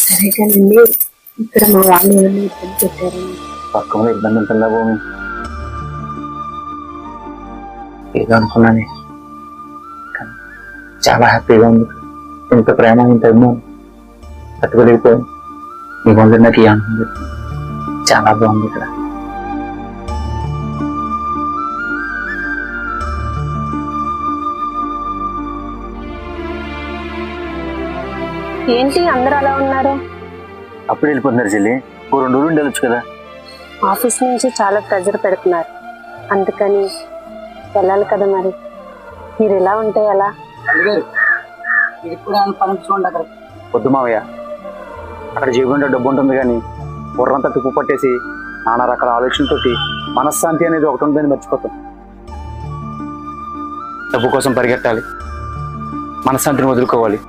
సరే కానండి, ఇక్కడ మా వాళ్ళు ఏమైనా ఇబ్బంది పెట్టారండి? పక్కన ఇబ్బంది ఉంటుందా భూమి? ఏదో అనుకున్నాను, కానీ చాలా హ్యాపీగా ఉంది. ఇంత ప్రేమ ఇంత అభిమానం తట్టుకోలేకపోయాను. మీ వల్ల నాకు ఈ ఆనందం చాలా బాగుంది ఇక్కడ. ఏంటి అందరూ అలా ఉన్నారు? అప్పుడు వెళ్ళిపోతున్నారు చెల్లి, ఓ 2 రోజులు ఉండొచ్చు కదా. ఆఫీస్ నుంచి చాలా ప్రెజర్ పెడుతున్నారు, అందుకని వెళ్ళాలి కదా. మరి మీరు ఇలా ఉంటే ఎలా? వద్దు మావయ్య, అక్కడ జీవనంలో డబ్బు ఉంటుంది, కానీ బుర్రంతా తుప్పు పట్టేసి నానా రకాల ఆలోచనలతోటి మనశ్శాంతి అనేది ఒకటి ఉందని మర్చిపోతాం. డబ్బు కోసం పరిగెట్టాలి, మనశ్శాంతిని వదులుకోవాలి.